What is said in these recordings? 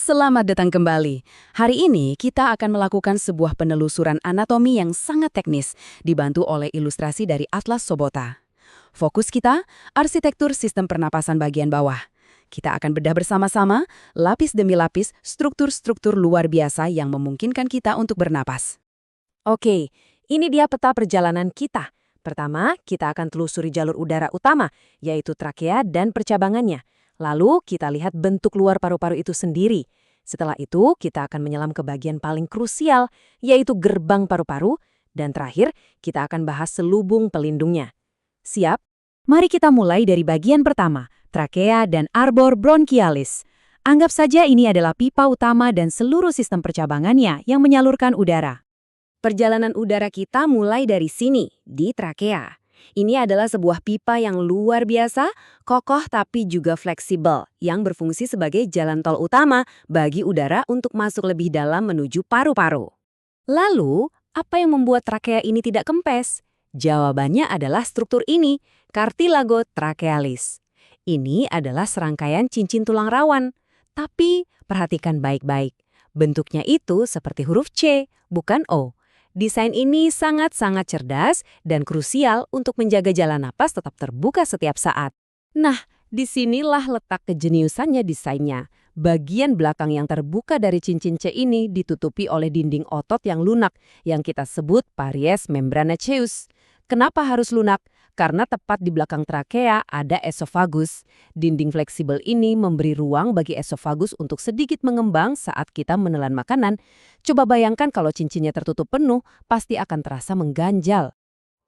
Selamat datang kembali. Hari ini kita akan melakukan sebuah penelusuran anatomi yang sangat teknis, dibantu oleh ilustrasi dari Atlas Sobota. Fokus kita, arsitektur sistem pernapasan bagian bawah. Kita akan bedah bersama-sama, lapis demi lapis, struktur-struktur luar biasa yang memungkinkan kita untuk bernapas. Oke, ini dia peta perjalanan kita. Pertama, kita akan telusuri jalur udara utama, yaitu trakea dan percabangannya. Lalu, kita lihat bentuk luar paru-paru itu sendiri. Setelah itu, kita akan menyelam ke bagian paling krusial, yaitu gerbang paru-paru. Dan terakhir, kita akan bahas selubung pelindungnya. Siap? Mari kita mulai dari bagian pertama, trakea dan arbor bronchialis. Anggap saja ini adalah pipa utama dan seluruh sistem percabangannya yang menyalurkan udara. Perjalanan udara kita mulai dari sini, di trakea. Ini adalah sebuah pipa yang luar biasa, kokoh tapi juga fleksibel, yang berfungsi sebagai jalan tol utama bagi udara untuk masuk lebih dalam menuju paru-paru. Lalu, apa yang membuat trakea ini tidak kempes? Jawabannya adalah struktur ini, cartilago trachealis. Ini adalah serangkaian cincin tulang rawan. Tapi, perhatikan baik-baik. Bentuknya itu seperti huruf C, bukan O. Desain ini sangat-sangat cerdas dan krusial untuk menjaga jalan napas tetap terbuka setiap saat. Nah, disinilah letak kejeniusannya desainnya. Bagian belakang yang terbuka dari cincin C ini ditutupi oleh dinding otot yang lunak, yang kita sebut paries membranaceus. Kenapa harus lunak? Karena tepat di belakang trakea ada esofagus. Dinding fleksibel ini memberi ruang bagi esofagus untuk sedikit mengembang saat kita menelan makanan. Coba bayangkan kalau cincinnya tertutup penuh, pasti akan terasa mengganjal.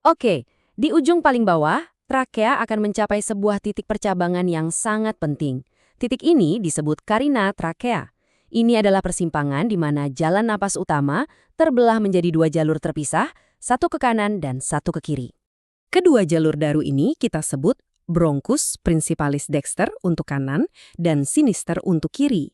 Oke, di ujung paling bawah, trakea akan mencapai sebuah titik percabangan yang sangat penting. Titik ini disebut carina trakea. Ini adalah persimpangan di mana jalan napas utama terbelah menjadi dua jalur terpisah, satu ke kanan dan satu ke kiri. Kedua jalur daru ini kita sebut bronchus principalis dexter untuk kanan dan sinister untuk kiri.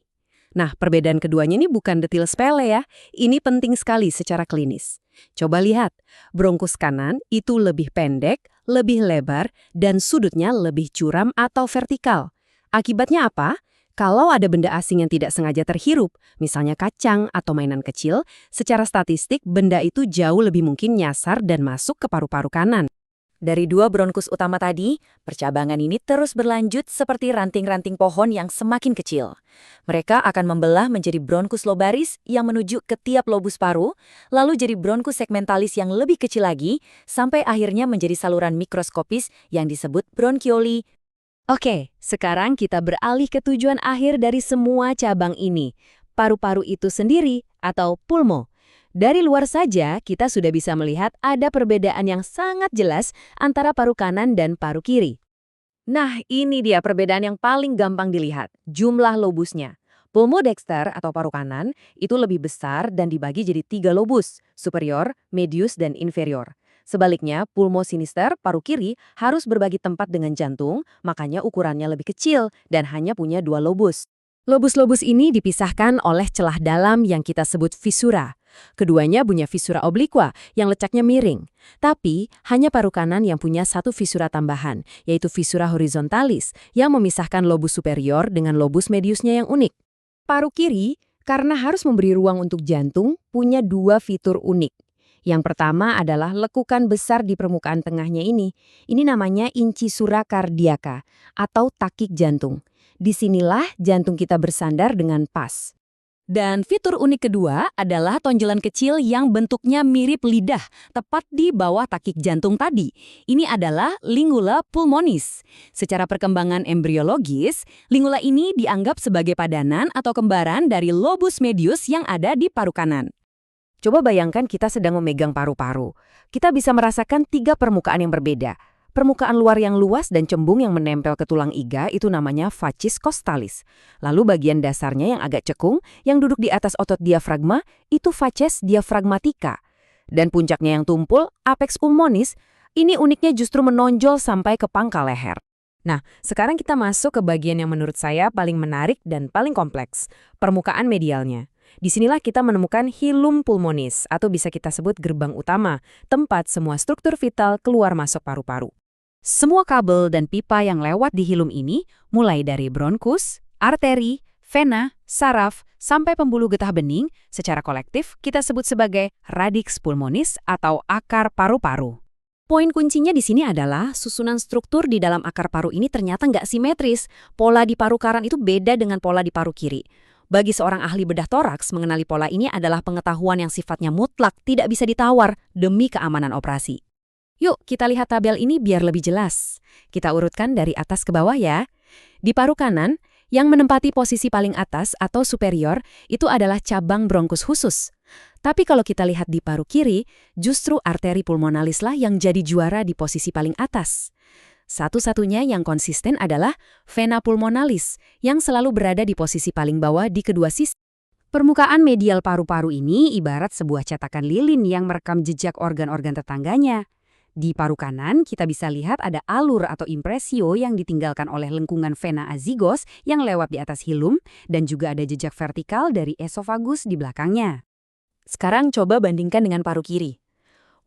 Nah, perbedaan keduanya ini bukan detil sepele ya. Ini penting sekali secara klinis. Coba lihat, bronkus kanan itu lebih pendek, lebih lebar, dan sudutnya lebih curam atau vertikal. Akibatnya apa? Kalau ada benda asing yang tidak sengaja terhirup, misalnya kacang atau mainan kecil, secara statistik benda itu jauh lebih mungkin nyasar dan masuk ke paru-paru kanan. Dari dua bronkus utama tadi, percabangan ini terus berlanjut seperti ranting-ranting pohon yang semakin kecil. Mereka akan membelah menjadi bronkus lobaris yang menuju ke tiap lobus paru, lalu jadi bronkus segmentalis yang lebih kecil lagi, sampai akhirnya menjadi saluran mikroskopis yang disebut bronchioli. Oke, sekarang kita beralih ke tujuan akhir dari semua cabang ini, paru-paru itu sendiri atau pulmo. Dari luar saja, kita sudah bisa melihat ada perbedaan yang sangat jelas antara paru kanan dan paru kiri. Nah, ini dia perbedaan yang paling gampang dilihat, jumlah lobusnya. Pulmo dexter atau paru kanan itu lebih besar dan dibagi jadi 3 lobus, superior, medius, dan inferior. Sebaliknya, pulmo sinister, paru kiri, harus berbagi tempat dengan jantung, makanya ukurannya lebih kecil dan hanya punya 2 lobus. Lobus-lobus ini dipisahkan oleh celah dalam yang kita sebut fisura. Keduanya punya fisura obliqua yang letaknya miring. Tapi, hanya paru kanan yang punya satu fisura tambahan, yaitu fisura horizontalis, yang memisahkan lobus superior dengan lobus mediusnya yang unik. Paru kiri, karena harus memberi ruang untuk jantung, punya 2 fitur unik. Yang pertama adalah lekukan besar di permukaan tengahnya ini. Ini namanya incisura cardiaca, atau takik jantung. Disinilah jantung kita bersandar dengan pas. Dan fitur unik kedua adalah tonjolan kecil yang bentuknya mirip lidah, tepat di bawah takik jantung tadi. Ini adalah lingula pulmonis. Secara perkembangan embriologis, lingula ini dianggap sebagai padanan atau kembaran dari lobus medius yang ada di paru kanan. Coba bayangkan kita sedang memegang paru-paru. Kita bisa merasakan 3 permukaan yang berbeda. Permukaan luar yang luas dan cembung yang menempel ke tulang iga itu namanya facies costalis. Lalu bagian dasarnya yang agak cekung, yang duduk di atas otot diafragma, itu facies diafragmatica. Dan puncaknya yang tumpul, apex pulmonis, ini uniknya justru menonjol sampai ke pangkal leher. Nah, sekarang kita masuk ke bagian yang menurut saya paling menarik dan paling kompleks, permukaan medialnya. Disinilah kita menemukan hilum pulmonis, atau bisa kita sebut gerbang utama, tempat semua struktur vital keluar masuk paru-paru. Semua kabel dan pipa yang lewat di hilum ini, mulai dari bronkus, arteri, Vena, saraf, sampai pembuluh getah bening, secara kolektif kita sebut sebagai radix pulmonis atau akar paru-paru. Poin kuncinya di sini adalah susunan struktur di dalam akar paru ini ternyata nggak simetris. Pola di paru kanan itu beda dengan pola di paru kiri. Bagi seorang ahli bedah toraks, mengenali pola ini adalah pengetahuan yang sifatnya mutlak, tidak bisa ditawar demi keamanan operasi. Yuk, kita lihat tabel ini biar lebih jelas. Kita urutkan dari atas ke bawah ya. Di paru kanan, yang menempati posisi paling atas atau superior itu adalah cabang bronkus khusus. Tapi kalau kita lihat di paru kiri, justru arteri pulmonalis lah yang jadi juara di posisi paling atas. Satu-satunya yang konsisten adalah vena pulmonalis yang selalu berada di posisi paling bawah di kedua sisi. Permukaan medial paru-paru ini ibarat sebuah cetakan lilin yang merekam jejak organ-organ tetangganya. Di paru kanan, kita bisa lihat ada alur atau impresio yang ditinggalkan oleh lengkungan vena azygos yang lewat di atas hilum, dan juga ada jejak vertikal dari esofagus di belakangnya. Sekarang coba bandingkan dengan paru kiri.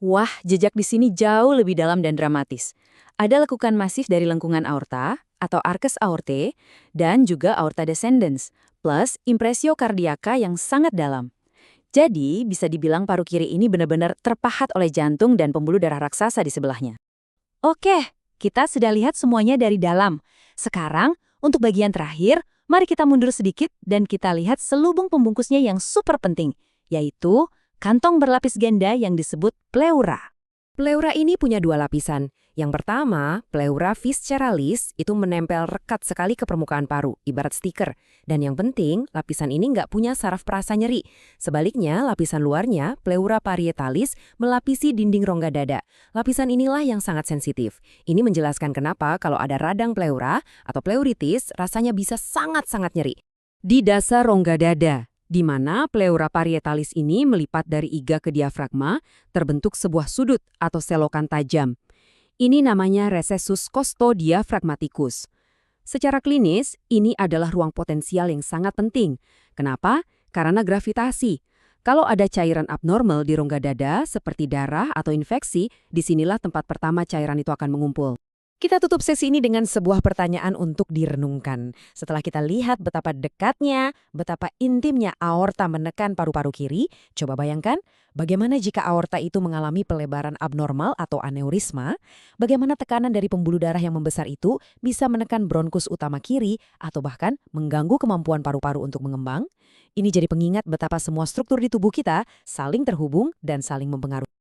Wah, jejak di sini jauh lebih dalam dan dramatis. Ada lekukan masif dari lengkungan aorta, atau arcus aortae, dan juga aorta descendens, plus impresio kardiaka yang sangat dalam. Jadi, bisa dibilang paru kiri ini benar-benar terpahat oleh jantung dan pembuluh darah raksasa di sebelahnya. Oke, kita sudah lihat semuanya dari dalam. Sekarang, untuk bagian terakhir, mari kita mundur sedikit dan kita lihat selubung pembungkusnya yang super penting, yaitu kantong berlapis ganda yang disebut pleura. Pleura ini punya dua lapisan. Yang pertama, pleura visceralis itu menempel rekat sekali ke permukaan paru, ibarat stiker. Dan yang penting, lapisan ini nggak punya saraf perasa nyeri. Sebaliknya, lapisan luarnya, pleura parietalis, melapisi dinding rongga dada. Lapisan inilah yang sangat sensitif. Ini menjelaskan kenapa kalau ada radang pleura atau pleuritis, rasanya bisa sangat-sangat nyeri. Di dasar rongga dada, di mana pleura parietalis ini melipat dari iga ke diafragma, terbentuk sebuah sudut atau selokan tajam. Ini namanya recessus costodiafragmaticus. Secara klinis, ini adalah ruang potensial yang sangat penting. Kenapa? Karena gravitasi. Kalau ada cairan abnormal di rongga dada, seperti darah atau infeksi, disinilah tempat pertama cairan itu akan mengumpul. Kita tutup sesi ini dengan sebuah pertanyaan untuk direnungkan. Setelah kita lihat betapa dekatnya, betapa intimnya aorta menekan paru-paru kiri, coba bayangkan bagaimana jika aorta itu mengalami pelebaran abnormal atau aneurisma, bagaimana tekanan dari pembuluh darah yang membesar itu bisa menekan bronkus utama kiri atau bahkan mengganggu kemampuan paru-paru untuk mengembang. Ini jadi pengingat betapa semua struktur di tubuh kita saling terhubung dan saling mempengaruhi.